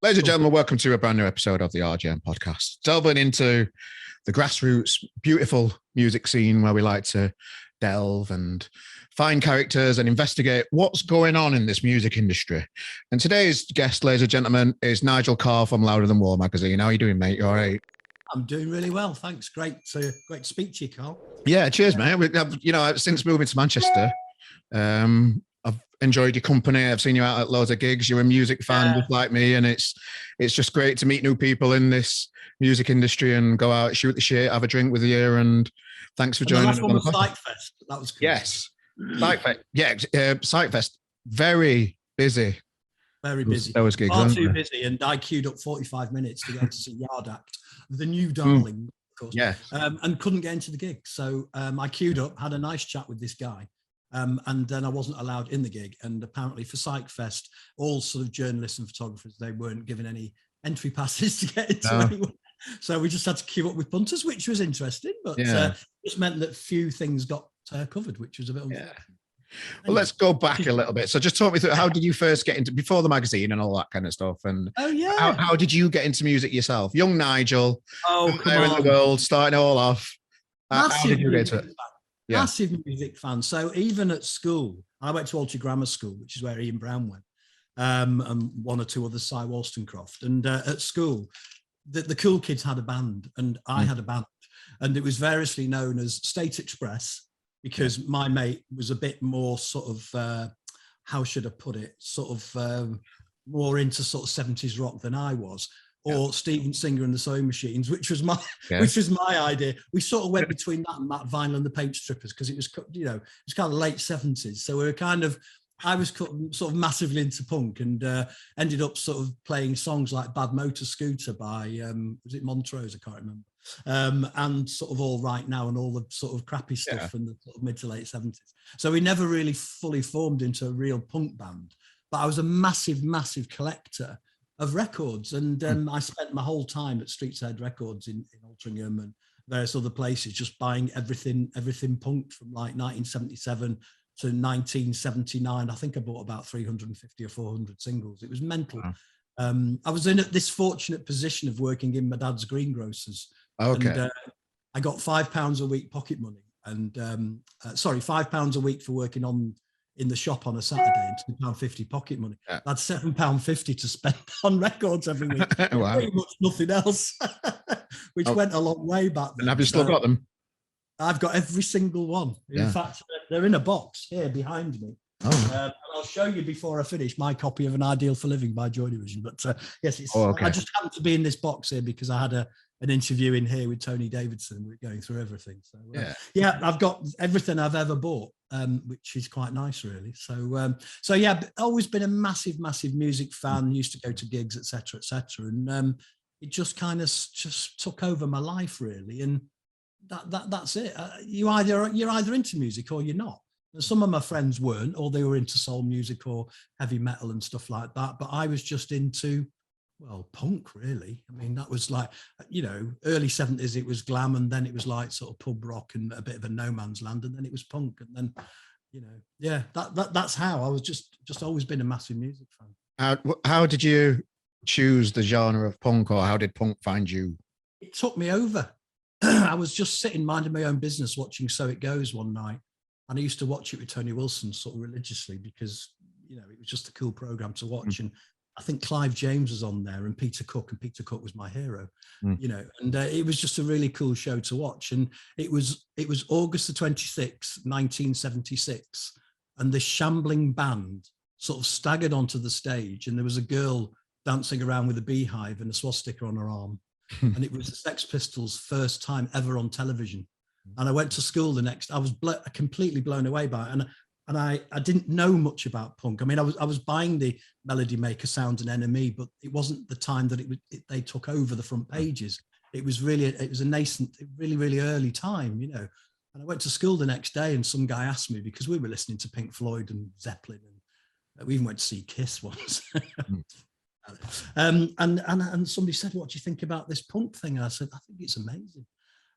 Ladies and gentlemen, welcome to a brand new episode of the RGM podcast. Delving into the grassroots, beautiful music scene where we like to delve and find characters and investigate what's going on in this music industry. And today's guest, ladies and gentlemen, is Nigel Carr from Louder Than War magazine. How are you doing, mate? You all right? I'm doing really well, thanks. Great to speak to you, Carl. Yeah, cheers, mate. Since moving to Manchester, I've enjoyed your company. I've seen you out at loads of gigs. You're a music fan just like me, and it's just great to meet new people in this music industry and go out, shoot the shit, have a drink with you. And thanks for joining us. The last one was Psychfest. That was cool. Yes, Psychfest. Yeah, Psychfest. Very busy. Very busy. Those gigs, far too busy, and I queued up 45 minutes to go to see Yard Act, the new darling, of course. Yeah. And couldn't get into the gig, so I queued up, had a nice chat with this guy. And then I wasn't allowed in the gig. And apparently for Psychfest, all sort of journalists and photographers, they weren't given any entry passes to get into anyone. So we just had to queue up with punters, which was interesting, but just meant that few things got covered, which was a bit unfortunate. Well, let's go back a little bit. So just talk me through, how did you first get into, before the magazine and all that kind of stuff? And how did you get into music yourself? Young Nigel, there in the world, starting it all off. How did you get into it? Massive music fan. So even at school, I went to Alter Grammar School, which is where Ian Brown went, and one or two others, Cy Wollstonecroft. And at school, the cool kids had a band, and I had a band, and it was variously known as State Express, because my mate was a bit more sort of, how should I put it, sort of more into sort of 70s rock than I was. Or Steven Singer and the Sewing Machines, which was my idea. We sort of went between that and Matt Vinyl and the Paint Strippers, because it was, it was kind of late 70s. So we were I was sort of massively into punk, and ended up sort of playing songs like Bad Motor Scooter by, was it Montrose? I can't remember. And sort of All Right Now and all the sort of crappy stuff from the sort of mid to late 70s. So we never really fully formed into a real punk band, but I was a massive, massive collector of records, and I spent my whole time at Streets Head Records in Altrincham and various other places, just buying everything punk from like 1977 to 1979. I think I bought about 350 or 400 singles. It was mental. Wow. I was in this fortunate position of working in my dad's greengrocers. And I got £5 a week pocket money, and £5 a week for working in the shop on a Saturday, and £2.50 pocket money. That's £7.50 to spend on records every week. Wow. Pretty much nothing else, which went a long way back then. And have you still got them? I've got every single one. In fact, they're in a box here behind me. And I'll show you before I finish my copy of An Ideal for Living by Joy Division. But yes, I just happened to be in this box here because I had an interview in here with Tony Davidson. We're going through everything. So I've got everything I've ever bought, which is quite nice, really. So always been a massive, massive music fan. Used to go to gigs, etc., etc., and it just kind of just took over my life, really. And that's it. You're either into music or you're not. Some of my friends weren't, or they were into soul music or heavy metal and stuff like that. But I was just into, punk, really. I mean, that was like, early 70s, it was glam, and then it was like sort of pub rock and a bit of a no man's land, and then it was punk. And then, that's how I was just always been a massive music fan. How did you choose the genre of punk, or how did punk find you? It took me over. I was just sitting minding my own business watching So It Goes one night. And I used to watch it with Tony Wilson sort of religiously because, it was just a cool program to watch. And I think Clive James was on there, and Peter Cook was my hero, and it was just a really cool show to watch. And it was August the 26th, 1976. And this shambling band sort of staggered onto the stage, and there was a girl dancing around with a beehive and a swastika on her arm. And it was the Sex Pistols' first time ever on television. And I went to school the next. I was completely blown away by it, and I didn't know much about punk. I mean, I was buying the Melody Maker Sound and NME, but it wasn't the time that they took over the front pages. It was a nascent, really, really early time, And I went to school the next day, and some guy asked me, because we were listening to Pink Floyd and Zeppelin, and we even went to see Kiss once. And somebody said, "What do you think about this punk thing?" And I said, "I think it's amazing."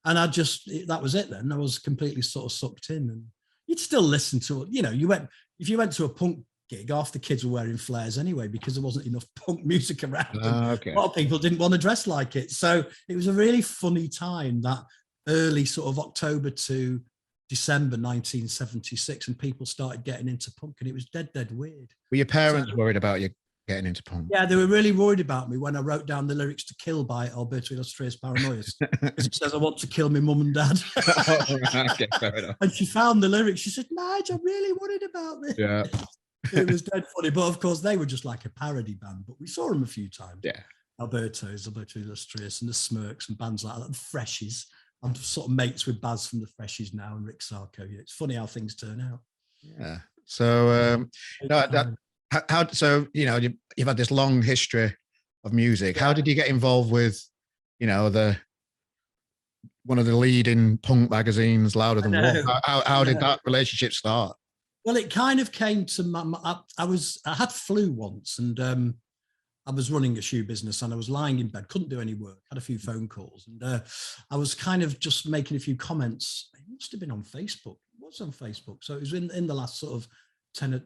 And that was it then. I was completely sort of sucked in, and you'd still listen to it. If you went to a punk gig, half the kids were wearing flares anyway because there wasn't enough punk music around. Okay. A lot of people didn't want to dress like it. So it was a really funny time, that early sort of October to December 1976, and people started getting into punk, and it was dead weird. Were your parents worried about you getting into punk? Yeah, they were really worried about me when I wrote down the lyrics to Kill by Alberto Illustrious Paranoias, because it says, I want to kill my mum and dad. Oh, right. Okay, fair enough. And she found the lyrics. She said, Nigel, I'm really worried about this. Yeah. It was dead funny. But of course, they were just like a parody band. But we saw them a few times. Yeah. Alberto Illustrious and the Smirks and bands like that, the Freshies. I'm sort of mates with Baz from the Freshies now and Rick Sarko. Yeah, it's funny how things turn out. Yeah. So, so you've had this long history of music. How did you get involved with, one of the leading punk magazines, Louder Than War? How did that relationship start? Well, it kind of came to I had flu once, and I was running a shoe business, and I was lying in bed, couldn't do any work, had a few phone calls, and I was kind of just making a few comments. It must have been on Facebook. It was on Facebook. So it was in the last sort of 10 or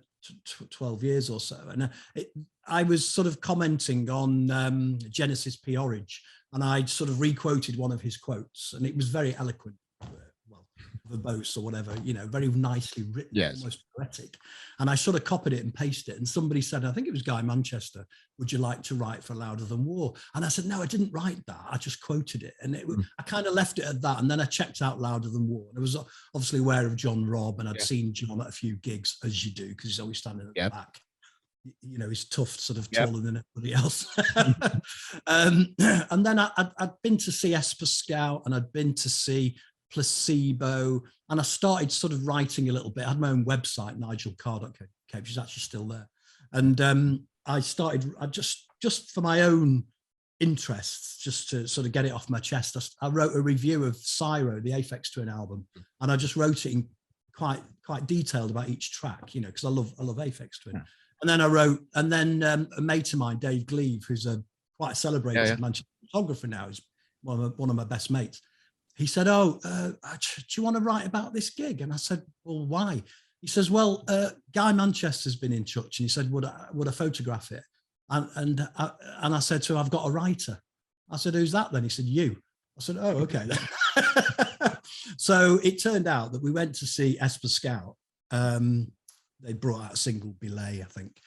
12 years or so. And I was sort of commenting on Genesis P. Orridge, and I sort of requoted one of his quotes, and it was very eloquent. Verbose or whatever, very nicely written, yes, almost poetic. And I sort of copied it and pasted it. And somebody said, I think it was Guy Manchester, would you like to write for Louder Than War? And I said, no, I didn't write that. I just quoted it. And I kind of left it at that. And then I checked out Louder Than War. And I was obviously aware of John Robb, and I'd seen John at a few gigs, as you do, because he's always standing at the back. He's tough, sort of taller than everybody else. And then I'd been to see Esper Scout, and I'd been to see Placebo, and I started sort of writing a little bit. I had my own website, nigelcarr.co.uk, which is actually still there. And I just for my own interests, just to sort of get it off my chest, I wrote a review of Cyro, the Aphex Twin album, and I just wrote it in quite detailed about each track, because I love Aphex Twin. Yeah. And then I wrote, and then a mate of mine, Dave Gleave, who's quite a celebrated Manchester photographer now, is one of my best mates. He said, do you want to write about this gig? And I said, well, why? He says, well, Guy Manchester's been in touch, and he said, would I photograph it? And I said to him, I've got a writer. I said, who's that then? He said, you. I said, oh, okay. So it turned out that we went to see Esper Scout. They brought out a single, Belay, I think.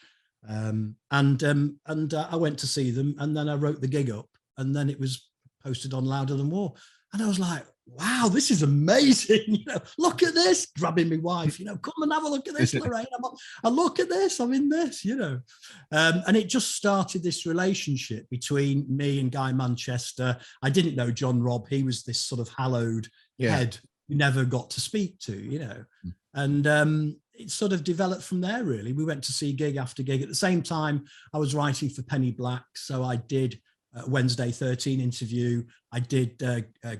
And I went to see them, and then I wrote the gig up, and then it was posted on Louder Than War. And I was like, wow, this is amazing. Look at this, grabbing my wife, come and have a look at this, Lorraine. I look at this, I'm in this, And it just started this relationship between me and Guy Manchester. I didn't know John Robb. He was this sort of hallowed head you never got to speak to, And it sort of developed from there, really. We went to see gig after gig. At the same time, I was writing for Penny Black. So I did Wednesday 13 interview. I did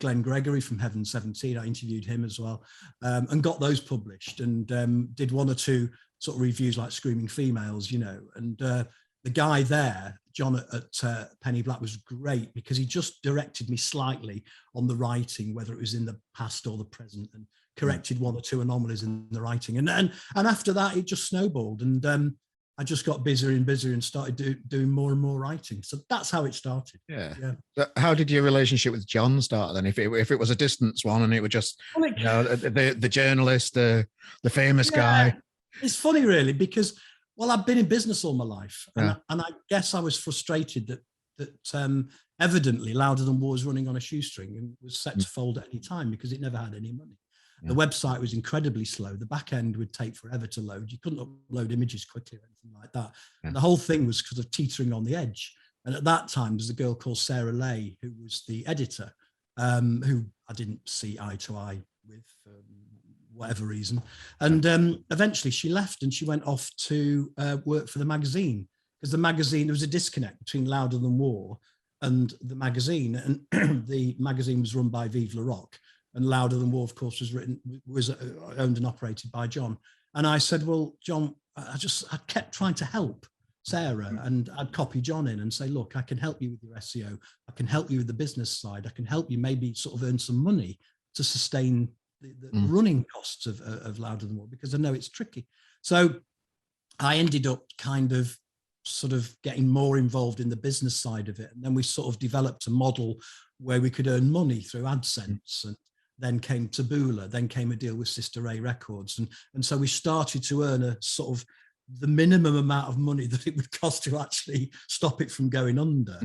Glenn Gregory from Heaven 17. I interviewed him as well, and got those published, and did one or two sort of reviews like Screaming Females, and the guy there, John at Penny Black, was great because he just directed me slightly on the writing, whether it was in the past or the present, and corrected one or two anomalies in the writing. And after that, it just snowballed, and I just got busier and busier and started doing more and more writing. So that's how it started. Yeah. So how did your relationship with John start then? If it was a distance one, and it was just the journalist, the famous guy. It's funny, really, because I've been in business all my life, and I guess I was frustrated that evidently Louder Than War was running on a shoestring and was set to fold at any time because it never had any money. The website was incredibly slow. The back end would take forever to load. You couldn't upload images quickly or anything like that. And the whole thing was sort of teetering on the edge. And at that time, there was a girl called Sarah Lay, who was the editor, who I didn't see eye to eye with for whatever reason. And eventually she left, and she went off to work for the magazine, because the magazine, there was a disconnect between Louder Than War and the magazine. And the magazine was run by Vive La Rock. And Louder Than War, of course, was owned and operated by John. And I said, well, John, I kept trying to help Sarah, and I'd copy John in and say, look, I can help you with your SEO. I can help you with the business side. I can help you maybe sort of earn some money to sustain the running costs of Louder Than War, because I know it's tricky. So I ended up kind of sort of getting more involved in the business side of it. And then we sort of developed a model where we could earn money through AdSense, and then came Taboola, then came a deal with Sister Ray Records. And so we started to earn a sort of the minimum amount of money that it would cost to actually stop it from going under.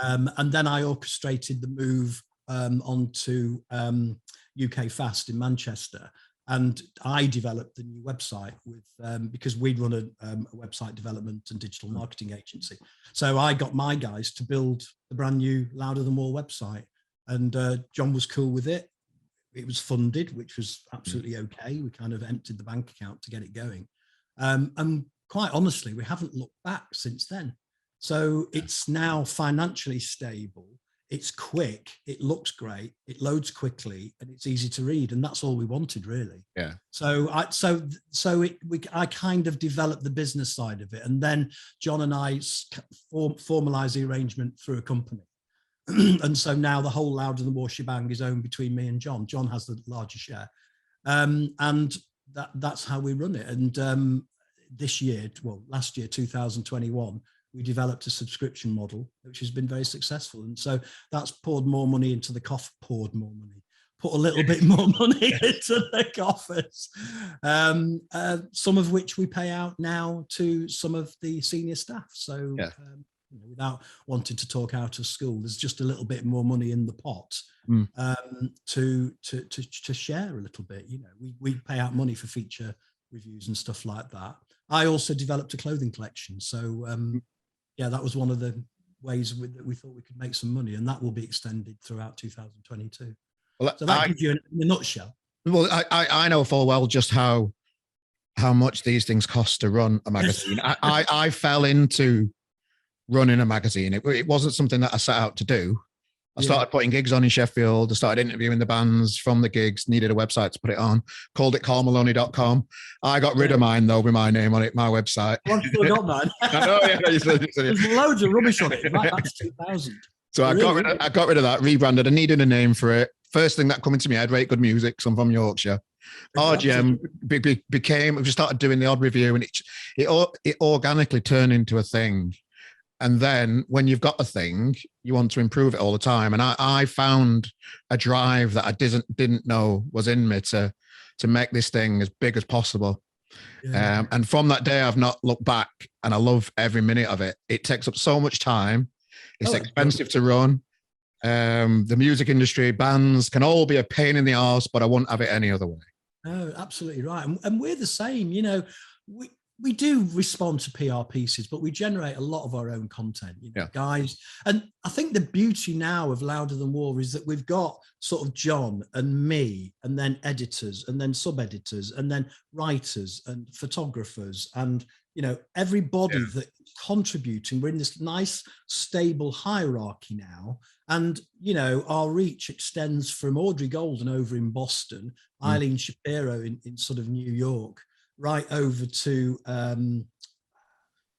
And then I orchestrated the move onto UK Fast in Manchester. And I developed the new website with because we'd run a website development and digital marketing agency. So I got my guys to build the brand new Louder Than War website, and John was cool with it. It was funded, which was absolutely okay. We kind of emptied the bank account to get it going, and quite honestly, we haven't looked back since then. So it's now financially stable. It's quick, it looks great, it loads quickly, and it's easy to read, and that's all we wanted, really. Yeah. So I kind of developed the business side of it, and then John and I formalized the arrangement through a company, and so now the whole Louder Than War shebang is owned between me and John. John has the larger share, and that's how we run it. And last year, 2021. We developed a subscription model, which has been very successful. And so that's put a little bit more money into the coffers, some of which we pay out now to some of the senior staff. So without wanting to talk out of school, there's just a little bit more money in the pot to share a little bit. You know, we pay out money for feature reviews and stuff like that. I also developed a clothing collection. So that was one of the ways that we thought we could make some money, and that will be extended throughout 2022. Well, so that gives you in a nutshell. Well, I know full well just how much these things cost to run a magazine. I fell into running a magazine. It wasn't something that I set out to do. I started putting gigs on in Sheffield. I started interviewing the bands from the gigs, needed a website to put it on, called it carlmaloney.com. I got rid of mine, though, with my name on it, my website. Well, I've still got mine. I know, yeah. There's loads of rubbish on it. Right, that's 2000. So I got rid of that, rebranded. I needed a name for it. First thing that come into my head, Rate Good Music, so I'm from Yorkshire. RGM became, we started doing the odd review, and it organically turned into a thing. And then when you've got a thing, you want to improve it all the time. And I found a drive that I didn't know was in me to make this thing as big as possible. Yeah. And from that day, I've not looked back, and I love every minute of it. It takes up so much time. It's expensive to run. The music industry, bands can all be a pain in the arse, but I wouldn't have it any other way. Oh, absolutely right. And we're the same, you know, we do respond to PR pieces, but we generate a lot of our own content, you know, guys. And I think the beauty now of Louder Than War is that we've got sort of John and me, and then editors, and then sub-editors, and then writers and photographers, and, you know, everybody that's contributing. We're in this nice, stable hierarchy now. And, you know, our reach extends from Audrey Golden over in Boston, Eileen Shapiro in sort of New York, right over to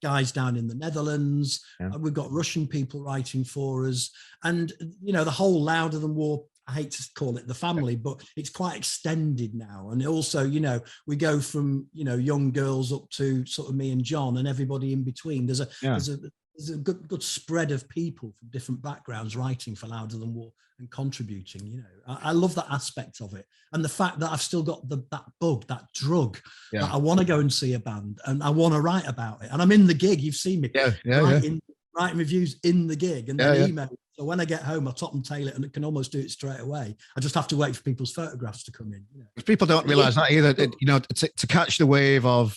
guys down in the Netherlands. We've got Russian people writing for us. And, you know, the whole Louder Than War, I hate to call it the family, but it's quite extended now. And also, you know, we go from, you know, young girls up to sort of me and John and everybody in between. There's a good spread of people from different backgrounds writing for Louder Than War and contributing. You know, I love that aspect of it, and the fact that I've still got that bug, that drug, that I want to go and see a band and I want to write about it. And I'm in the gig. You've seen me writing reviews in the gig, and then email. So when I get home, I top and tail it, and I can almost do it straight away. I just have to wait for people's photographs to come in. You know? People don't realize that either. You know, to catch the wave of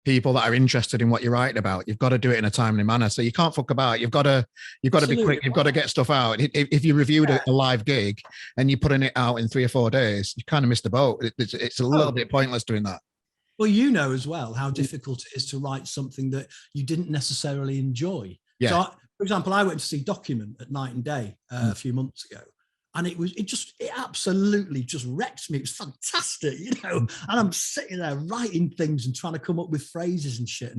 people that are interested in what you're writing about, you've got to do it in a timely manner. So you can't fuck about. You've got to be quick. You've got to get stuff out. If you reviewed a live gig and you're putting it out in 3 or 4 days, you kind of missed the boat. It's a little bit pointless doing that. Well, you know as well how difficult it is to write something that you didn't necessarily enjoy. Yeah. So, for example, I went to see Document at Night and Day a few months ago, And it absolutely just wrecked me. It was fantastic, you know. And I'm sitting there writing things and trying to come up with phrases and shit.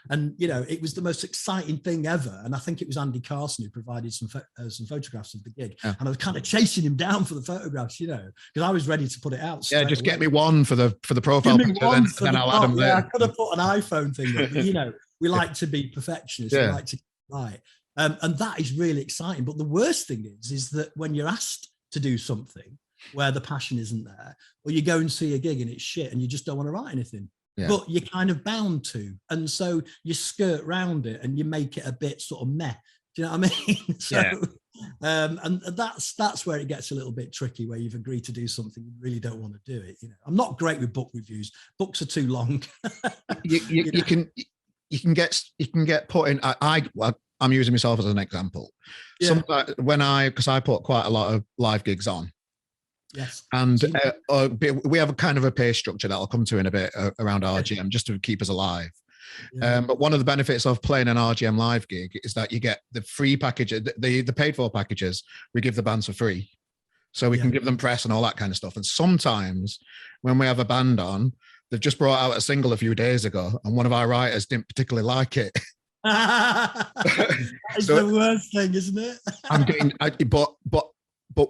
And you know, it was the most exciting thing ever. And I think it was Andy Carson who provided some photographs of the gig. Yeah. And I was kind of chasing him down for the photographs, you know, because I was ready to put it out. Yeah, just away. Get me one for the profile picture, then I'll add them there. I could have put an iPhone thing up, but, you know, we like to be perfectionists. We like to get it right. And that is really exciting. But the worst thing is that when you're asked to do something where the passion isn't there, or you go and see a gig and it's shit and you just don't want to write anything, but you're kind of bound to. And so you skirt round it and you make it a bit sort of meh. Do you know what I mean? So, and that's where it gets a little bit tricky, where you've agreed to do something you really don't want to do it. You know, I'm not great with book reviews. Books are too long. you can get put in. I'm using myself as an example. Because I put quite a lot of live gigs on. Yes. And we have a kind of a pay structure that I'll come to in a bit around RGM, just to keep us alive. Yeah. But one of the benefits of playing an RGM live gig is that you get the free package, the paid for packages, we give the bands for free. So we can give them press and all that kind of stuff. And sometimes when we have a band on, they've just brought out a single a few days ago and one of our writers didn't particularly like it. It's the worst thing, isn't it? But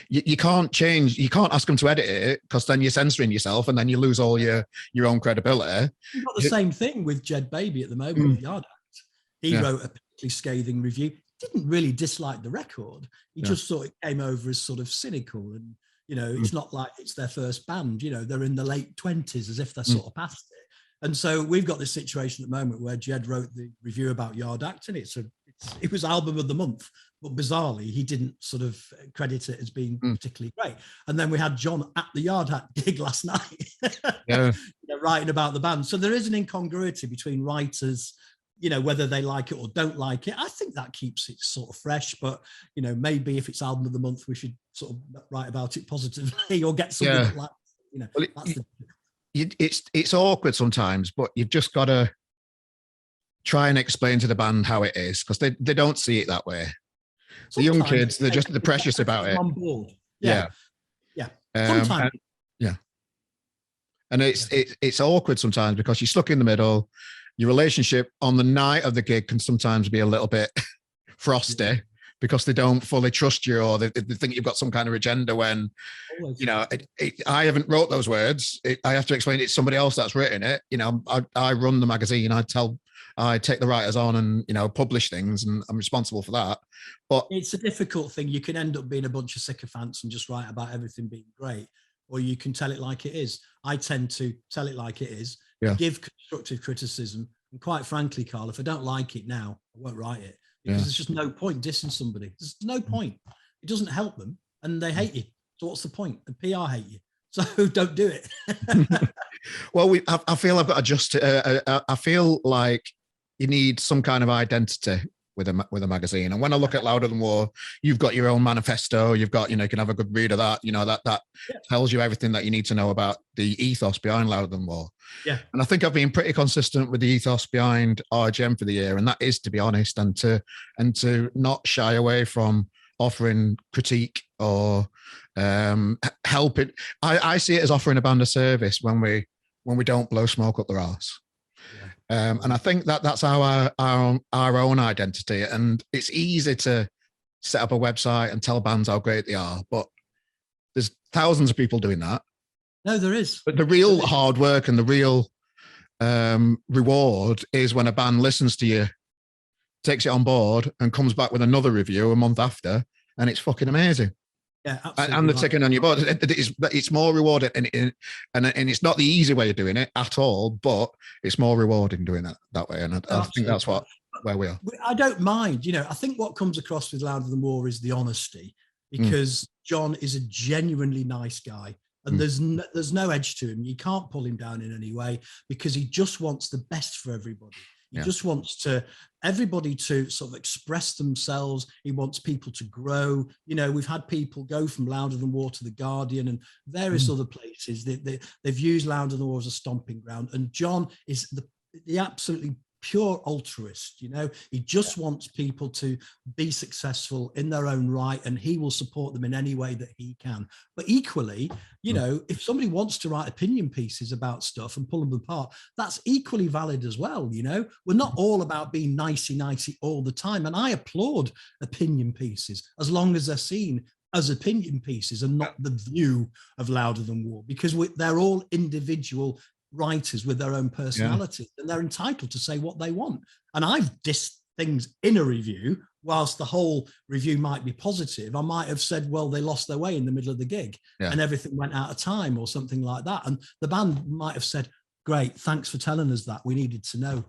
you can't change. You can't ask them to edit it, because then you're censoring yourself, and then you lose all your own credibility. We've got the same thing with Jed Baby at the moment with Yard Act. He wrote a particularly scathing review. Didn't really dislike the record. He just thought it came over as sort of cynical, and you know, it's not like it's their first band. You know, they're in the late 20s, as if they're sort of past it. And so we've got this situation at the moment where Jed wrote the review about Yard Act, and it was album of the month, but bizarrely he didn't sort of credit it as being particularly great. And then we had John at the Yard Act gig last night, writing about the band. So there is an incongruity between writers, you know, whether they like it or don't like it. I think that keeps it sort of fresh, but you know, maybe if it's album of the month, we should sort of write about it positively or get something that, like, you know, that's it's awkward sometimes, but you've just got to try and explain to the band how it is, because they don't see it that way. Sometimes the young kids, they're precious about it. On board. Sometimes. And it's awkward sometimes because you're stuck in the middle. Your relationship on the night of the gig can sometimes be a little bit frosty, because they don't fully trust you, or they think you've got some kind of agenda when, you know, I haven't wrote those words. I have to explain it's somebody else that's written it. You know, I run the magazine. I take the writers on and, you know, publish things, and I'm responsible for that. But it's a difficult thing. You can end up being a bunch of sycophants and just write about everything being great, or you can tell it like it is. I tend to tell it like it is, give constructive criticism. And quite frankly, Carl, if I don't like it now, I won't write it. Because there's just no point dissing somebody. There's no point. It doesn't help them, and they hate you. So what's the point? And PR hate you. So don't do it. Well, I feel I've got to adjust. I feel like you need some kind of identity with a magazine. And when I look at Louder Than War, you've got your own manifesto. You've got, you know, you can have a good read of that. You know, that tells you everything that you need to know about the ethos behind Louder Than War. Yeah. And I think I've been pretty consistent with the ethos behind RGM for the year. And that is to be honest, and to not shy away from offering critique or helping. I see it as offering a band a service when we don't blow smoke up their arse. And I think that's our own identity. And it's easy to set up a website and tell bands how great they are, but there's thousands of people doing that. No, there is. But the real hard work and the real reward is when a band listens to you, takes it on board, and comes back with another review a month after, and it's fucking amazing. Yeah, absolutely. And the ticking on your board. It's more rewarding, and it's not the easy way of doing it at all, but it's more rewarding doing it that way. And I think that's where we are. I don't mind. You know, I think what comes across with Louder Than War is the honesty, because John is a genuinely nice guy. And there's no edge to him. You can't pull him down in any way, because he just wants the best for everybody. He just wants everybody to sort of express themselves. He wants people to grow. You know, we've had people go from Louder Than War to The Guardian and various other places. They've used Louder Than War as a stomping ground. And John is the absolutely pure altruist. He just wants people to be successful in their own right, and he will support them in any way that he can. But equally, if somebody wants to write opinion pieces about stuff and pull them apart, that's equally valid as well. We're not all about being nicey all the time, and I applaud opinion pieces as long as they're seen as opinion pieces and not the view of Louder Than War, because they're all individual writers with their own personalities, and they're entitled to say what they want. And I've dissed things in a review, whilst the whole review might be positive. I might have said, well, they lost their way in the middle of the gig and everything went out of time or something like that. And the band might have said, great, thanks for telling us that. We needed to know.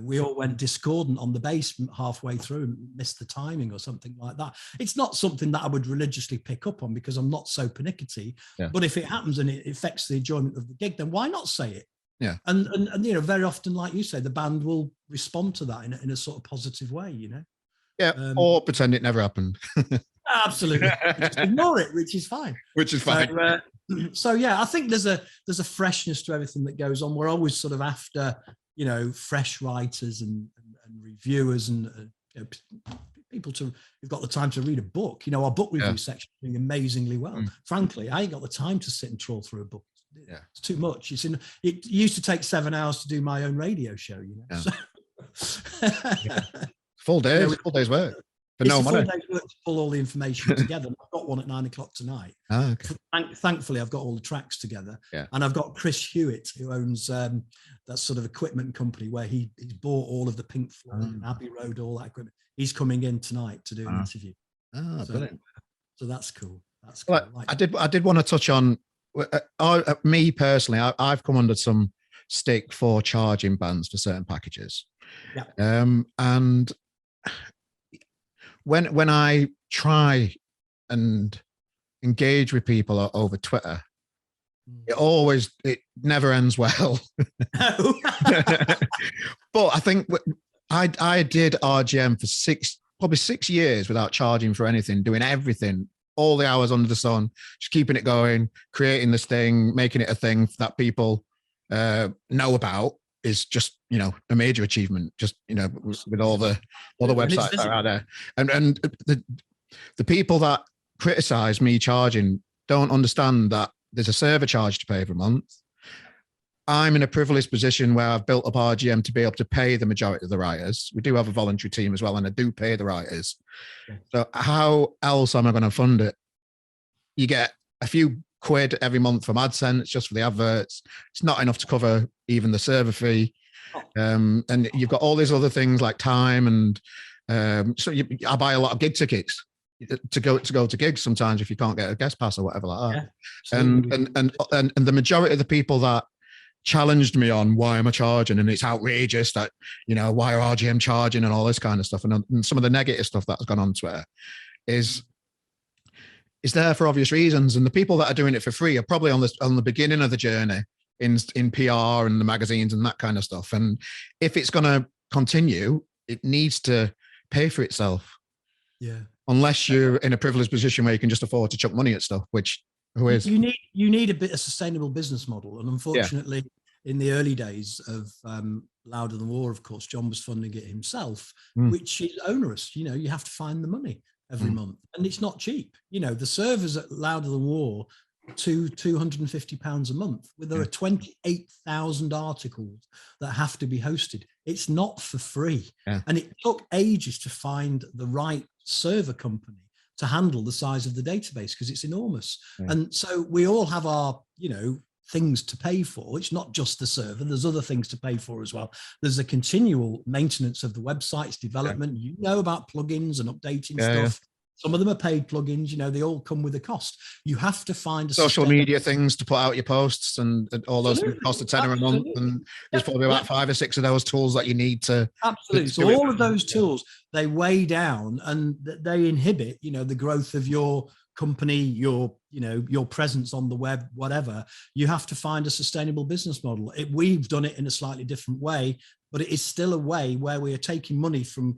We all went discordant on the bass halfway through and missed the timing or something like that. It's not something that I would religiously pick up on because I'm not so pernickety. But if it happens and it affects the enjoyment of the gig, then why not say it? And very often, like you say, the band will respond to that in a sort of positive way. Or pretend it never happened. Absolutely. Just ignore it, which is fine. So I think there's a freshness to everything that goes on. We're always sort of after fresh writers and reviewers and people who've got the time to read a book. Our book review section is doing amazingly well. Frankly, I ain't got the time to sit and trawl through a book. It's too much. It used to take 7 hours to do my own radio show. Full day's work. But no money. Full day's work to pull all the information together. I've got one at 9 o'clock tonight. Okay. Thankfully, I've got all the tracks together. And I've got Chris Hewitt, who owns that sort of equipment company where he's bought all of the Pink Floyd and Abbey Road, all that equipment. He's coming in tonight to do an interview. Brilliant. So that's cool. That's cool. Well, I did want to touch on me personally. I've come under some stick for charging bands for certain packages. And when I try and engage with people over Twitter, it never ends well. But I think I did RGM for probably 6 years without charging for anything, doing everything, all the hours under the sun, just keeping it going, creating this thing, making it a thing that people know about. Is just a major achievement. Just with all the websites that are out there, and the people that criticize me charging don't understand that there's a server charge to pay every month. I'm in a privileged position where I've built up RGM to be able to pay the majority of the writers. We do have a voluntary team as well, and I do pay the writers. So how else am I going to fund it? You get a few quid every month from AdSense just for the adverts. It's not enough to cover even the server fee. And you've got all these other things like time and I buy a lot of gig tickets to go to gigs sometimes if you can't get a guest pass or whatever like that. And the majority of the people that challenged me on why am I charging and it's outrageous that why are RGM charging and all this kind of stuff and some of the negative stuff that's gone on Twitter is there for obvious reasons, and the people that are doing it for free are probably on the beginning of the journey in PR and the magazines and that kind of stuff. And if it's going to continue, it needs to pay for itself. Unless you're in a privileged position where you can just afford to chuck money at stuff, which who is? You need a bit of sustainable business model, and unfortunately, in the early days of Louder Than War, of course, John was funding it himself, which is onerous. You have to find the money every month, and it's not cheap. The servers at Louder Than War £250 a month, where there are 28,000 articles that have to be hosted. It's not for free, and it took ages to find the right server company to handle the size of the database because it's enormous. And so we all have our things to pay for. It's not just the server. There's other things to pay for as well. There's a continual maintenance of the website's development. About plugins and updating stuff. Some of them are paid plugins. They all come with a cost. You have to find a social media things to put out your posts and all those cost a tenner a month. And there's probably about 5 or 6 of those tools that you need to. Absolutely. So all of those tools, they weigh down and they inhibit, the growth of your company, your presence on the web, whatever. You have to find a sustainable business model. We've done it in a slightly different way, but it is still a way where we are taking money from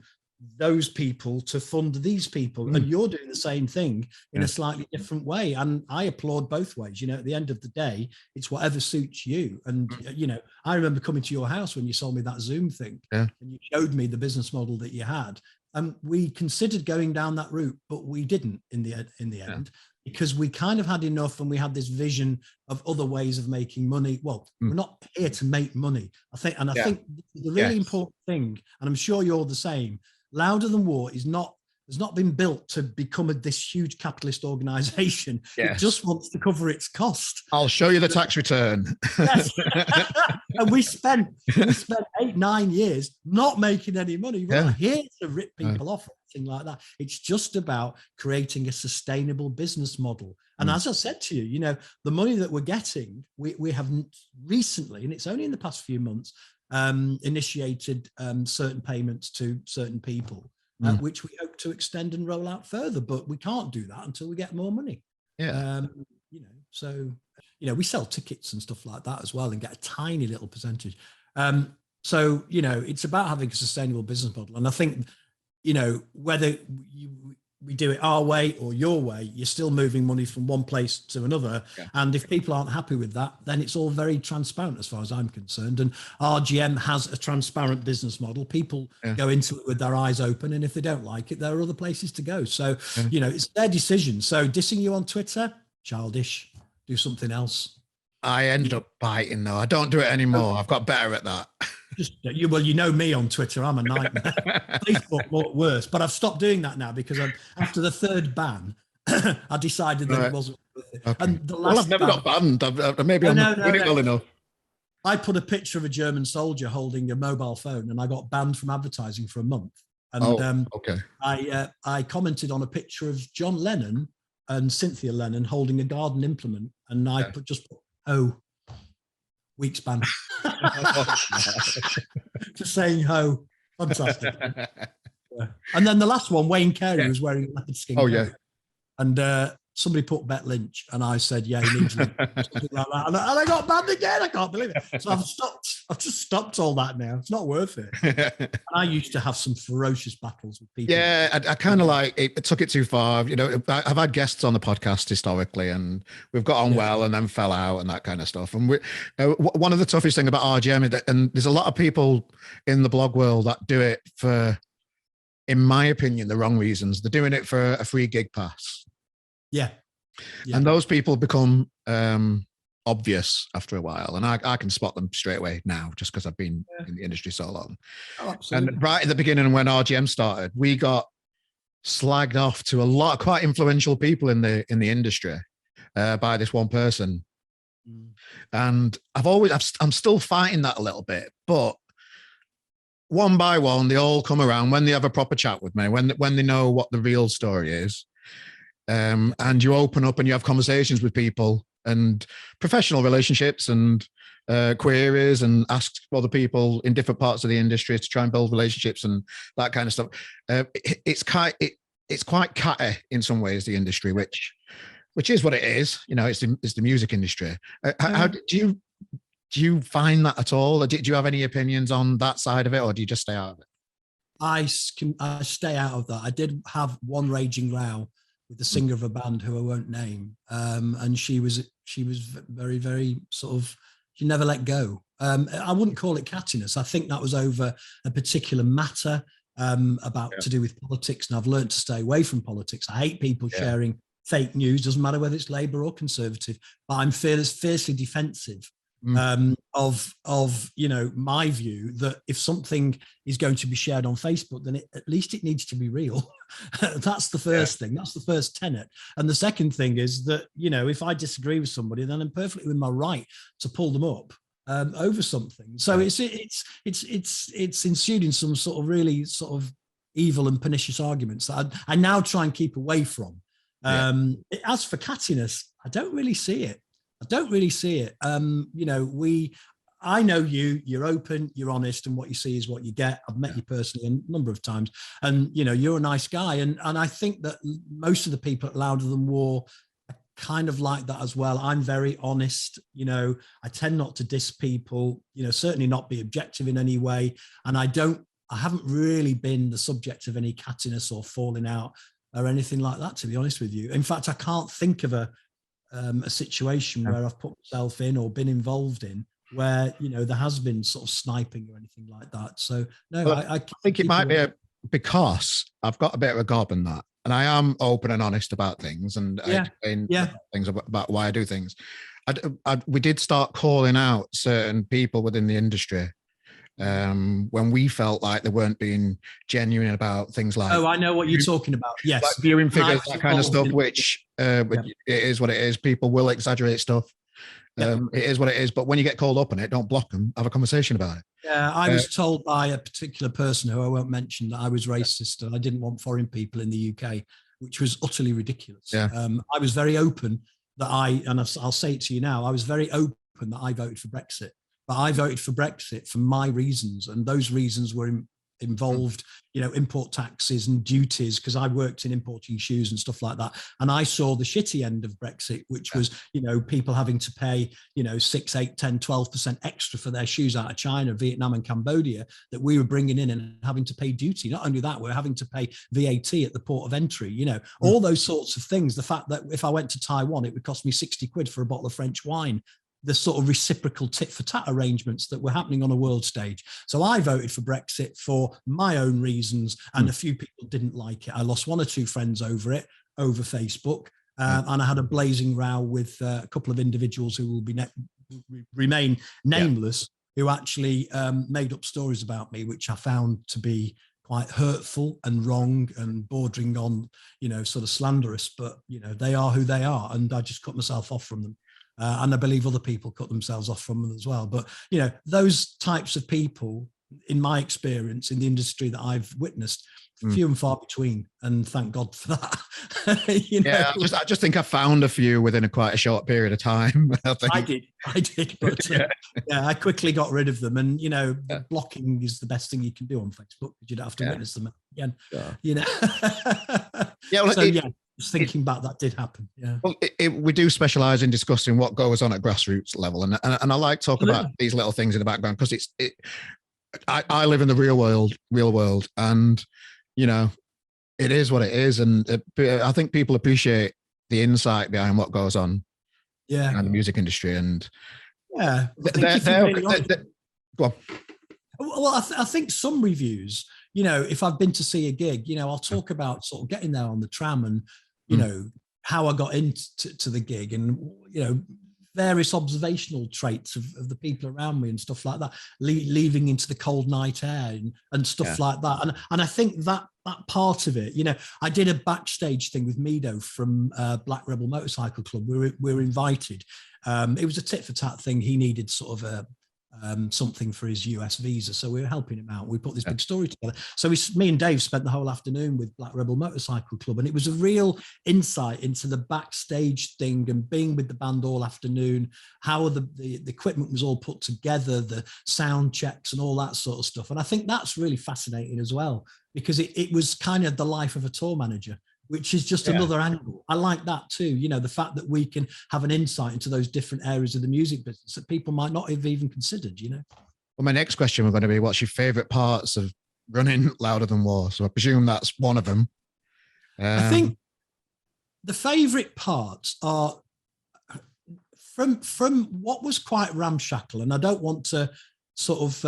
those people to fund these people, and you're doing the same thing in a slightly different way. And I applaud both ways. At the end of the day, it's whatever suits you. And I remember coming to your house when you sold me that Zoom thing, and you showed me the business model that you had. And we considered going down that route, but we didn't in the end, because we kind of had enough, and we had this vision of other ways of making money. Well, we're not here to make money, I think. And I think the really important thing, and I'm sure you're the same, Louder Than War has not been built to become this huge capitalist organization. It just wants to cover its cost. I'll show you the tax return. Yes. And we spent 8-9 years not making any money. We're not here to rip people off or anything like that. It's just about creating a sustainable business model. And as I said to you, the money that we're getting, we have recently, and it's only in the past few months, initiated certain payments to certain people, which we hope to extend and roll out further. But we can't do that until we get more money. We sell tickets and stuff like that as well, and get a tiny little percentage. It's about having a sustainable business model. And I think, whether we do it our way or your way, you're still moving money from one place to another. And if people aren't happy with that, then it's all very transparent as far as I'm concerned. And RGM has a transparent business model. People go into it with their eyes open, and if they don't like it, there are other places to go. So, it's their decision. So dissing you on Twitter, childish. Do something else. I ended up biting though. I don't do it anymore. I've got better at that. You know me on Twitter. I'm a nightmare. Facebook worse, but I've stopped doing that now because after the third ban, I decided that it wasn't worth it. Okay. And the last I've never got banned. Maybe I'm not doing it well enough. I put a picture of a German soldier holding a mobile phone, and I got banned from advertising for a month. And I commented on a picture of John Lennon and Cynthia Lennon holding a garden implement, and I just put weeks ban for saying ho. Fantastic. And then the last one, Wayne Carey was wearing a leopard skin coat. And somebody put Bet Lynch, and I said, he needs something like that. And I got banned again. I can't believe it. So I've just stopped all that now. It's not worth it. And I used to have some ferocious battles with people. Yeah, I kind of like it took it too far. I've had guests on the podcast historically, and we've got on well and then fell out and that kind of stuff. And one of the toughest thing about RGM is that, and there's a lot of people in the blog world that do it for, in my opinion, the wrong reasons. They're doing it for a free gig pass. Yeah. And those people become obvious after a while. And I can spot them straight away now, just because I've been in the industry so long. Oh, absolutely. And right at the beginning, when RGM started, we got slagged off to a lot of quite influential people in the industry by this one person. And I'm still fighting that a little bit, but one by one, they all come around when they have a proper chat with me, when they know what the real story is. And you open up and you have conversations with people and professional relationships and queries, and ask other people in different parts of the industry to try and build relationships and that kind of stuff. It's quite catty in some ways, the industry, which is what it is. It's the music industry. How do you find that at all? Or do you have any opinions on that side of it, or do you just stay out of it? I stay out of that. I did have one raging row with the singer of a band who I won't name, and she was very, very sort of, she never let go. I wouldn't call it cattiness. I think that was over a particular matter to do with politics, and I've learned to stay away from politics. I hate people sharing fake news. Doesn't matter whether it's Labour or Conservative, but I'm fiercely defensive of my view that if something is going to be shared on Facebook, then at least it needs to be real. That's the first thing. That's the first tenet. And the second thing is that, if I disagree with somebody, then I'm perfectly in my right to pull them up over something. So it's ensued in some sort of really sort of evil and pernicious arguments that I now try and keep away from. As for cattiness, I don't really see it. I know you're open, you're honest, and what you see is what you get. I've met you personally a number of times, and you're a nice guy. And I think that most of the people at Louder Than War are kind of like that as well. I'm very honest. I tend not to diss people, certainly not be objective in any way. And I don't I haven't really been the subject of any cattiness or falling out or anything like that, to be honest with you. In fact, I can't think of a situation where I've put myself in or been involved in where, you know, there has been sort of sniping or anything like that. So no, well, I think it might be because I've got a bit of a gob in that, and I am open and honest about things, and I explain things about why I do things. We did start calling out certain people within the industry when we felt like they weren't being genuine about things like, oh, I know what you're talking about. Yes, like viewing figures, that kind of stuff. Which it is what it is. People will exaggerate stuff. It is what it is. But when you get called up on it, don't block them. Have a conversation about it. Yeah, I was told by a particular person who I won't mention that I was racist and I didn't want foreign people in the UK, which was utterly ridiculous. Yeah. I was very open that I'll say it to you now, I was very open that I voted for Brexit, but I voted for Brexit for my reasons, and those reasons were involved, you know, import taxes and duties, because I worked in importing shoes and stuff like that. And I saw the shitty end of Brexit, which was, you know, people having to pay, you know, 6, 8, 10, 12% extra for their shoes out of China, Vietnam and Cambodia that we were bringing in and having to pay duty. Not only that, we're having to pay VAT at the port of entry, you know, all those sorts of things. The fact that if I went to Taiwan, it would cost me 60 quid for a bottle of French wine. The sort of reciprocal tit for tat arrangements that were happening on a world stage. So I voted for Brexit for my own reasons, and a few people didn't like it. I lost 1 or 2 friends over it, over Facebook, and I had a blazing row with a couple of individuals who will remain nameless, who actually made up stories about me, which I found to be quite hurtful and wrong and bordering on, you know, sort of slanderous. But, you know, they are who they are, and I just cut myself off from them. And I believe other people cut themselves off from them as well. But, you know, those types of people, in my experience in the industry that I've witnessed, few and far between. And thank God for that. You know? Yeah, I just think I found a few within quite a short period of time. I did. But I quickly got rid of them. And, you know, blocking is the best thing you can do on Facebook, because you don't have to witness them again. You know? Just thinking back, that did happen. Yeah. Well, we do specialize in discussing what goes on at grassroots level, and I like talking about these little things in the background, because I live in the real world, and you know, it is what it is, and I think people appreciate the insight behind what goes on, in the music industry, and go on. Well, I think some reviews, you know, if I've been to see a gig, you know, I'll talk about sort of getting there on the tram and, you know, how I got into the gig, and, you know, various observational traits of the people around me and stuff like that, leaving into the cold night air and stuff like that. And I think that part of it, you know, I did a backstage thing with Mido from Black Rebel Motorcycle Club. We were invited. It was a tit for tat thing. He needed sort of something for his US visa, so we were helping him out. We put this big story together. So me and Dave spent the whole afternoon with Black Rebel Motorcycle Club, and it was a real insight into the backstage thing and being with the band all afternoon, how the equipment was all put together, the sound checks and all that sort of stuff. And I think that's really fascinating as well, because it was kind of the life of a tour manager, which is just another angle. I like that too. You know, the fact that we can have an insight into those different areas of the music business that people might not have even considered, you know. Well, my next question was going to be, what's your favorite parts of running Louder Than War? So I presume that's one of them. I think the favorite parts are from what was quite ramshackle, and I don't want to sort of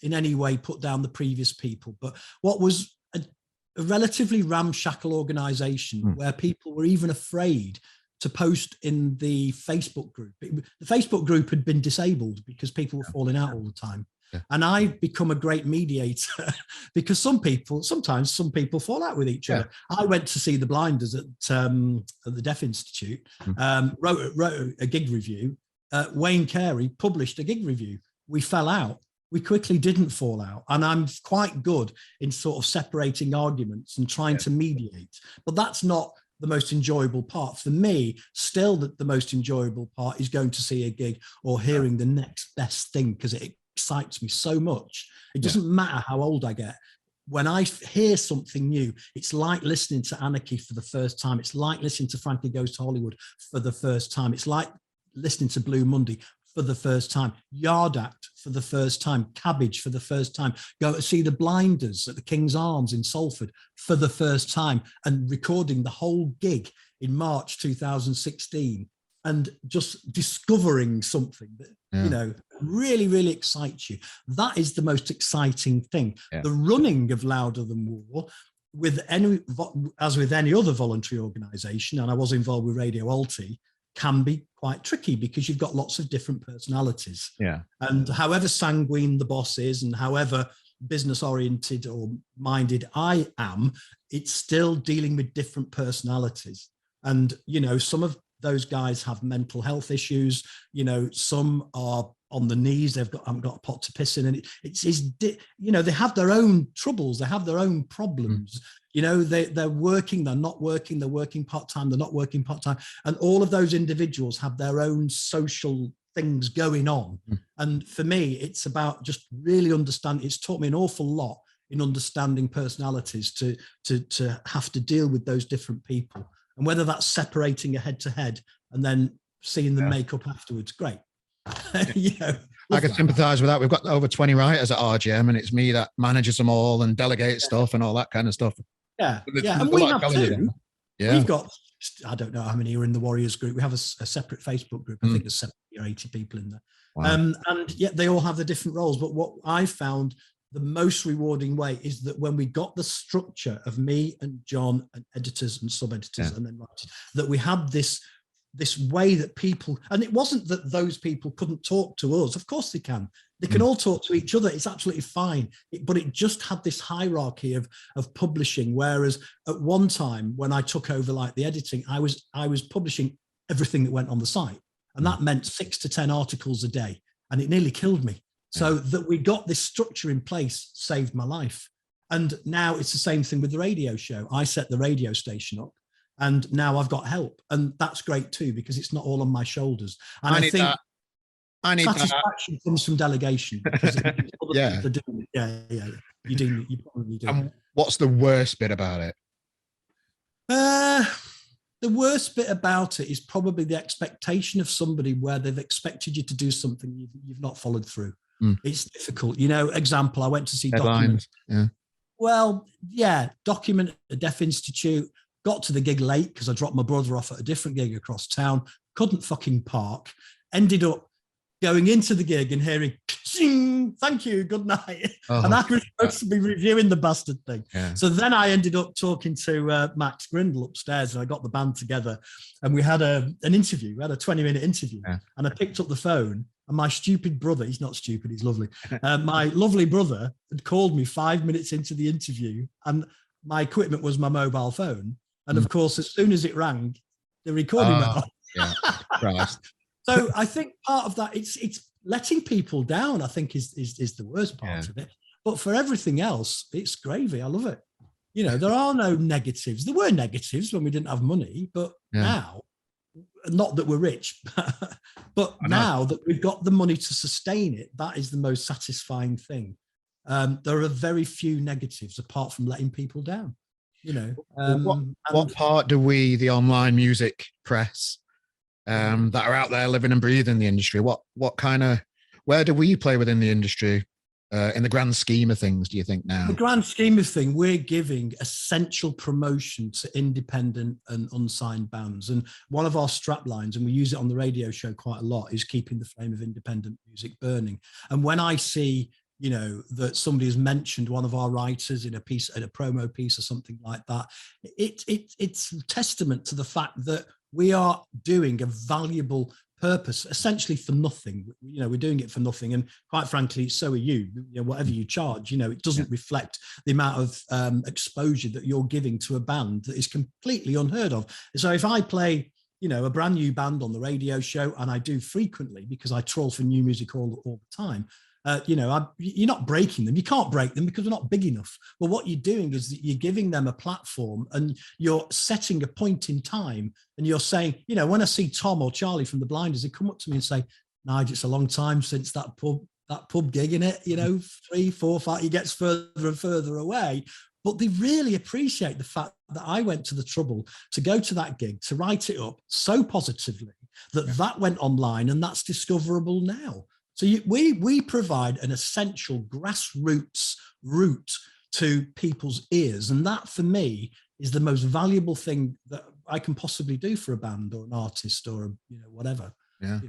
in any way put down the previous people, but what was a relatively ramshackle organization where people were even afraid to post in the Facebook group. The Facebook group had been disabled because people were falling out all the time. And I've become a great mediator because sometimes some people fall out with each other. I went to see the Blinders at the Deaf Institute, wrote a gig review. Wayne Carey published a gig review. We fell out. We quickly didn't fall out. And I'm quite good in sort of separating arguments and trying to mediate. But that's not the most enjoyable part. For me, still the most enjoyable part is going to see a gig or hearing the next best thing, because it excites me so much. It doesn't matter how old I get. When I hear something new, it's like listening to Anarchy for the first time. It's like listening to Frankie Goes to Hollywood for the first time. It's like listening to Blue Monday for the first time, Yard Act for the first time, Cabbage for the first time, go to see the Blinders at the King's Arms in Salford for the first time, and recording the whole gig in March 2016, and just discovering something that, really, really excites you. That is the most exciting thing. Yeah. The running of Louder Than War, as with any other voluntary organisation, and I was involved with Radio Alti, can be quite tricky because you've got lots of different personalities. Yeah. And however sanguine the boss is, and however business oriented or minded I am, it's still dealing with different personalities. And, some of those guys have mental health issues. Some are on the knees. Haven't got a pot to piss in, and they have their own troubles. They have their own problems. They're working. They're not working. They're working part-time. They're not working part-time. And all of those individuals have their own social things going on. And for me, it's about just really understanding. It's taught me an awful lot in understanding personalities to have to deal with those different people. And whether that's separating a head-to-head and then seeing them make up afterwards, great. I can sympathise with that. We've got over 20 writers at RGM, and it's me that manages them all and delegates stuff and all that kind of stuff. Yeah, and we have too. We've got, I don't know how many are in the Warriors group. We have a separate Facebook group. I think there's 70 or 80 people in there. Wow. And yet they all have the different roles. But what I found the most rewarding way is that when we got the structure of me and John and editors and sub-editors and then writers, that we had this way that people, and it wasn't that those people couldn't talk to us. Of course they can. They can all talk to each other. It's absolutely fine. But it just had this hierarchy of publishing. Whereas at one time when I took over like the editing, I was publishing everything that went on the site. And that meant 6 to 10 articles a day. And it nearly killed me. So that we got this structure in place saved my life. And now it's the same thing with the radio show. I set the radio station up, and now I've got help. And that's great too, because it's not all on my shoulders. And I think satisfaction comes from delegation. Because other people are doing it. Yeah. You probably do. And what's the worst bit about it? The worst bit about it is probably the expectation of somebody where they've expected you to do something you've not followed through. It's difficult. Example, I went to see Document. Yeah. Well, Document at the Deaf Institute, got to the gig late because I dropped my brother off at a different gig across town, couldn't fucking park, ended up going into the gig and hearing, thank you, good night. And I was supposed to be reviewing the bastard thing. Yeah. So then I ended up talking to Max Grindle upstairs, and I got the band together, and we had an interview. We had a 20-minute interview, and I picked up the phone, and my stupid brother, he's not stupid, he's lovely. My lovely brother had called me 5 minutes into the interview, and my equipment was my mobile phone. And of course, as soon as it rang, the recording went off. Yeah. So I think part of that, it's letting people down, I think is the worst part of it. But for everything else, it's gravy. I love it. There are no negatives. There were negatives when we didn't have money, but now, not that we're rich, but now that we've got the money to sustain it, that is the most satisfying thing. There are very few negatives apart from letting people down. What part do we, the online music press, that are out there living and breathing the industry, where do we play within the industry in the grand scheme of things, do you think now? The grand scheme of things, we're giving essential promotion to independent and unsigned bands. And one of our strap lines, and we use it on the radio show quite a lot, is keeping the flame of independent music burning. And when I see that somebody has mentioned one of our writers in a promo piece or something like that, it's a testament to the fact that we are doing a valuable purpose, essentially for nothing. We're doing it for nothing, and quite frankly, so are you. Whatever you charge, it doesn't reflect the amount of exposure that you're giving to a band that is completely unheard of. So if I play a brand new band on the radio show, and I do frequently because I troll for new music all the time, you're not breaking them. You can't break them because they're not big enough. But what you're doing is that you're giving them a platform, and you're setting a point in time, and you're saying, when I see Tom or Charlie from the Blinders, they come up to me and say, Nigel, it's a long time since that pub gig, in it, 3, 4, 5, he gets further and further away. But they really appreciate the fact that I went to the trouble to go to that gig, to write it up so positively, that went online, and that's discoverable now. So we provide an essential grassroots route to people's ears, and that for me is the most valuable thing that I can possibly do for a band or an artist or whatever. Yeah,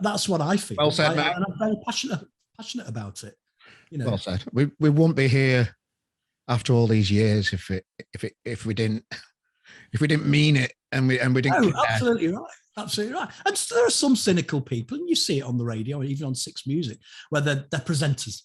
that's what I feel. Well said, mate. And I'm very passionate about it. Well said. We wouldn't be here after all these years if we didn't mean it and we didn't. Oh, absolutely right. Absolutely right. And there are some cynical people, and you see it on the radio, even on Six Music, where they're presenters.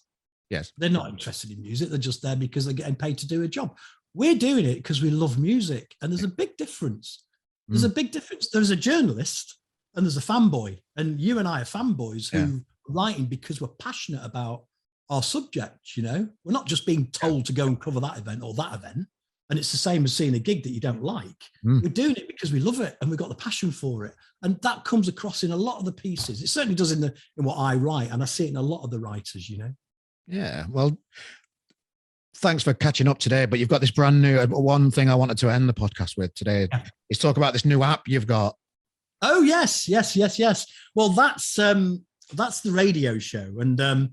Yes. They're not interested in music. They're just there because they're getting paid to do a job. We're doing it because we love music. And there's a big difference. There's a big difference. There's a journalist and there's a fanboy. And you and I are fanboys who are writing because we're passionate about our subject, We're not just being told to go and cover that event or that event. And it's the same as seeing a gig that you don't like. We're doing it because we love it and we've got the passion for it. And that comes across in a lot of the pieces. It certainly does in what I write. And I see it in a lot of the writers, Yeah, well, thanks for catching up today. But you've got this brand new one thing I wanted to end the podcast with today is talk about this new app you've got. Oh yes. Well, that's the radio show, and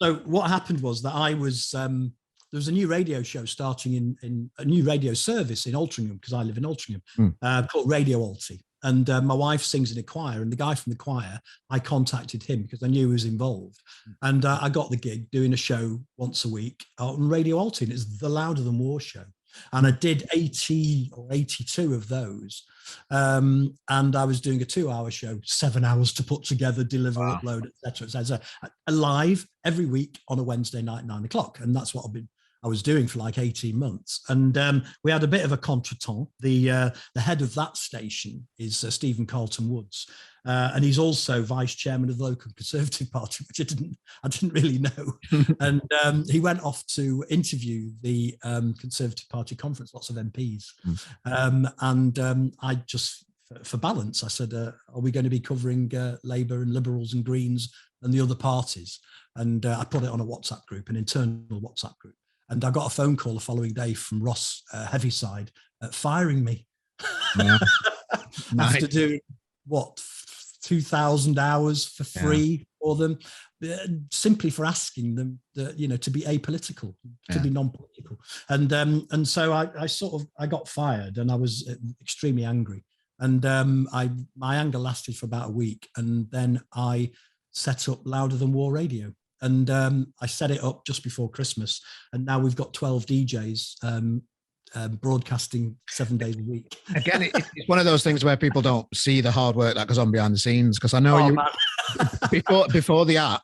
So what happened was that I was there was a new radio show starting in a new radio service in Altrincham, because I live in Altrincham, called Radio Alty. And my wife sings in a choir, and the guy from the choir, I contacted him because I knew he was involved. And I got the gig doing a show once a week on Radio Alty, and it's the Louder Than War show. And I did 80 or 82 of those. And I was doing a 2-hour show, 7 hours to put together, deliver, upload, etc. Live every week on a Wednesday night, 9 o'clock. And that's what I was doing for like 18 months. And we had a bit of a contretemps. The head of that station is Stephen Carlton Woods. And he's also vice chairman of the local Conservative Party, which I didn't really know. And he went off to interview the Conservative Party conference, lots of MPs. I just, for balance, I said, are we going to be covering Labour and Liberals and Greens and the other parties? And I put it on a WhatsApp group, an internal WhatsApp group. And I got a phone call the following day from Ross Heaviside firing me after doing 2,000 hours for free for them, simply for asking them to be apolitical, to be non-political. And so I got fired, and I was extremely angry. And my anger lasted for about a week, and then I set up Louder Than War Radio. And I set it up just before Christmas, and now we've got 12 DJs broadcasting 7 days a week. Again, it's one of those things where people don't see the hard work that goes on behind the scenes. Because I know before the app,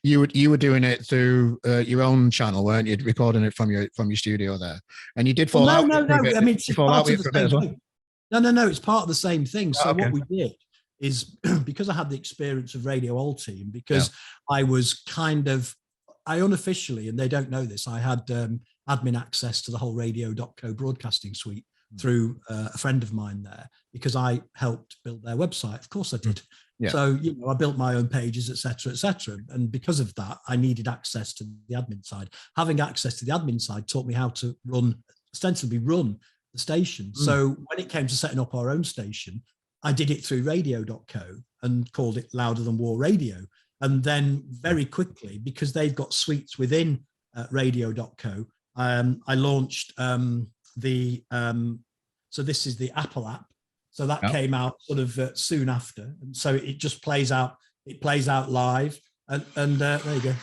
you were doing it through your own channel, weren't you? Recording it from your studio there, and you did fall out. No. I mean, it's part of the same thing. No. It's part of the same thing. So what we did is, because I had the experience of Radio Alty, and because I was I unofficially, and they don't know this, I had admin access to the whole radio.co broadcasting suite through a friend of mine there, because I helped build their website. Of course I did. Yeah. So, I built my own pages, etc. And because of that, I needed access to the admin side. Having access to the admin side taught me how to ostensibly run the station. So when it came to setting up our own station, I did it through radio.co and called it Louder Than War Radio. And then very quickly, because they've got suites within radio.co, I launched so this is the Apple app. So that came out sort of soon after. And so it just plays out live. And there you go.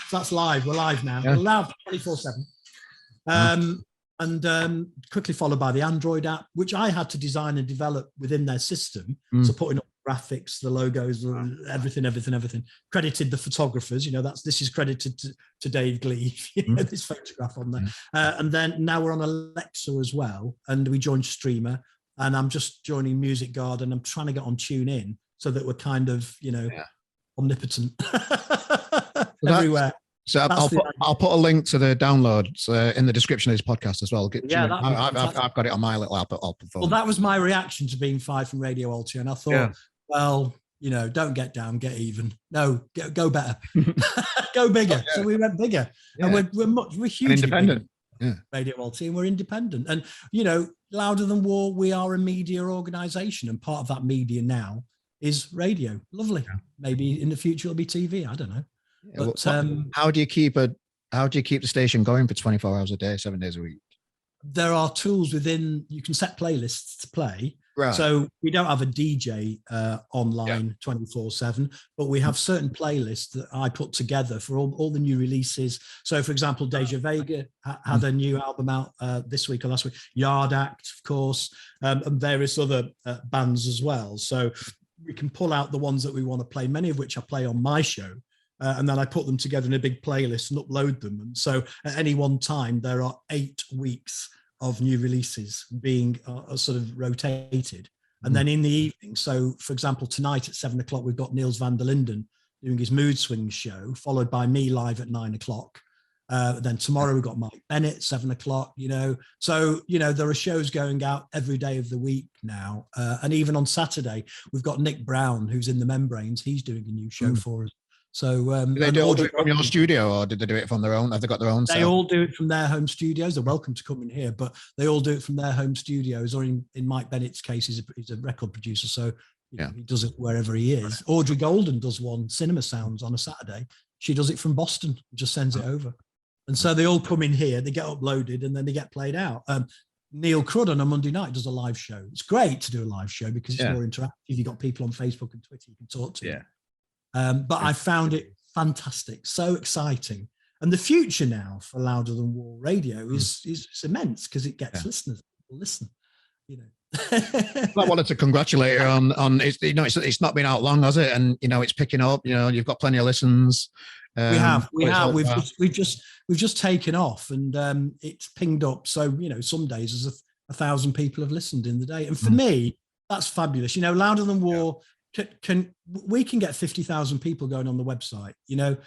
So that's live. We're live now. We're live 24/7. And quickly followed by the Android app, which I had to design and develop within their system. So putting up graphics, the logos, everything. Credited the photographers. This is credited to Dave Glee. This photograph on there. And then now we're on Alexa as well, and we joined Streamer. And I'm just joining Music Garden. I'm trying to get on TuneIn so that we're kind of omnipotent everywhere. So I'll put a link to the downloads in the description of this podcast as well. I've got it on my little app. Well, that was my reaction to being fired from Radio Alty, and I thought, well, don't get down, get even. No, go better, go bigger. So we went bigger, and we're hugely independent. Radio LT, and we're independent. And, you know, Louder Than War, we are a media organisation, and part of that media now is radio. Lovely. Yeah. Maybe in the future it'll be TV. I don't know. Yeah, but how do you keep the station going for 24 hours a day, 7 days a week? There are tools within, you can set playlists to play. Right. So we don't have a DJ online 24/7, but we have certain playlists that I put together for all the new releases. So, for example, Deja Vega had a new album out this week or last week. Yard Act, of course, and various other bands as well. So we can pull out the ones that we want to play, many of which I play on my show. And then I put them together in a big playlist and upload them. And so at any one time, there are 8 weeks of new releases being sort of rotated. And then in the evening, so for example, tonight at 7 o'clock, we've got Niels van der Linden doing his Mood Swings show, followed by me live at 9 o'clock. Then tomorrow we've got Mike Bennett, 7 o'clock, you know. So, you know, there are shows going out every day of the week now. And even on Saturday, we've got Nick Brown, who's in the Membranes. He's doing a new show for us. So did they do it from your studio, or did they do it from their own? Have they got their own? They all do it from their home studios. They're welcome to come in here, but they all do it from their home studios. Or in Mike Bennett's case, he's a record producer, so he does it wherever he is. Audrey Golden does one, Cinema Sounds, on a Saturday. She does it from Boston, just sends it over. And so they all come in here, they get uploaded, and then they get played out. Neil Crudd on a Monday night does a live show. It's great to do a live show because it's more interactive. You've got people on Facebook and Twitter you can talk to. Yeah. But I found it fantastic, so exciting. And the future now for Louder Than War radio is immense because it gets listeners. People listen, you know. I wanted to congratulate you on it's, you know, it's not been out long, has it? And you know, it's picking up. You know, you've got plenty of listens. We have. We've just taken off, and it's pinged up. So you know, some days there's 1,000 people have listened in the day, and for me, that's fabulous. You know, Louder Than War. We can get 50,000 people going on the website, you know,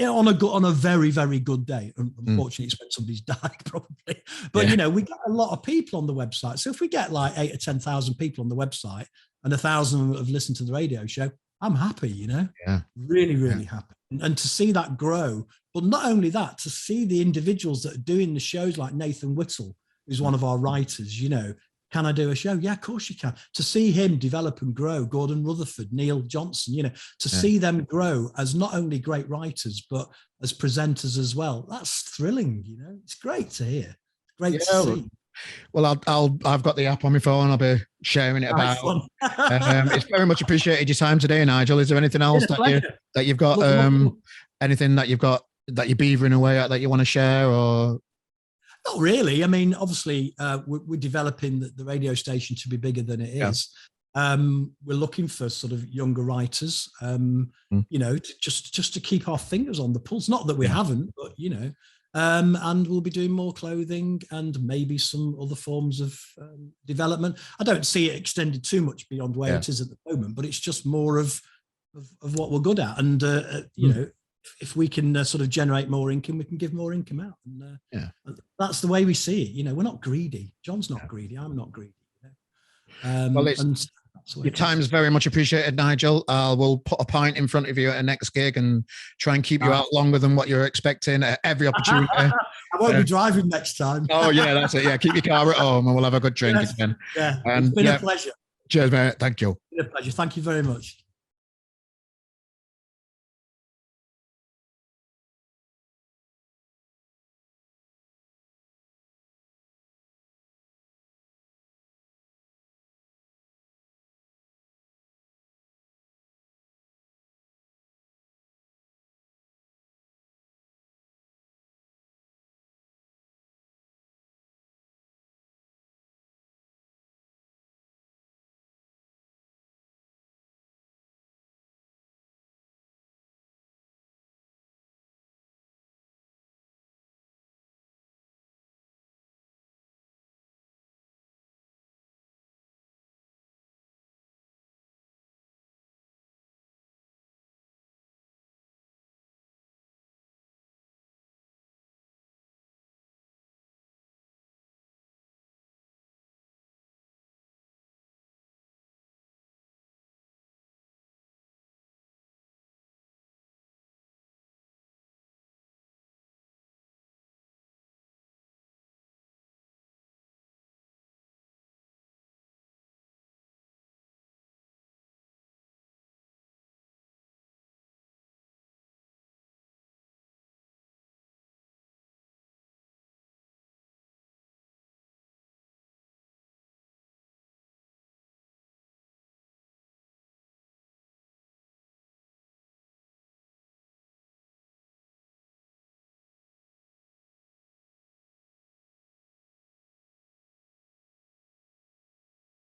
on a very, very good day. Unfortunately, it's when somebody's died probably, but you know, we get a lot of people on the website. So if we get like 8 or 10,000 people on the website and 1,000 have listened to the radio show, I'm happy, you know, really, really happy. And to see that grow, but not only that, to see the individuals that are doing the shows like Nathan Whittle, who's one of our writers, you know, can I do a show? Yeah, of course you can. To see him develop and grow, Gordon Rutherford, Neil Johnson, you know, to see them grow as not only great writers, but as presenters as well. That's thrilling, you know. It's great to hear. Great to see. Well, I've got the app on my phone. I'll be sharing it about. It's very much appreciated your time today, Nigel. Is there anything else that you've got? Anything that you're beavering away at that you want to share, or? Not really. I mean, obviously, we're developing the radio station to be bigger than it is. We're looking for sort of younger writers, you know, just to keep our fingers on the pulse. Not that we haven't, but, you know, and we'll be doing more clothing and maybe some other forms of development. I don't see it extended too much beyond where it is at the moment, but it's just more of what we're good at. And, you know, if we can sort of generate more income, we can give more income out. And that's the way we see it. You know, we're not greedy. John's not greedy. I'm not greedy. You know? Well, your time's very much appreciated, Nigel. We'll put a pint in front of you at a next gig and try and keep you out longer than what you're expecting at every opportunity. I won't be driving next time. Oh, yeah, that's it. Yeah, keep your car at home and we'll have a good drink again. Yeah, it's been a pleasure. Cheers, mate. Thank you. It's been a pleasure. Thank you very much.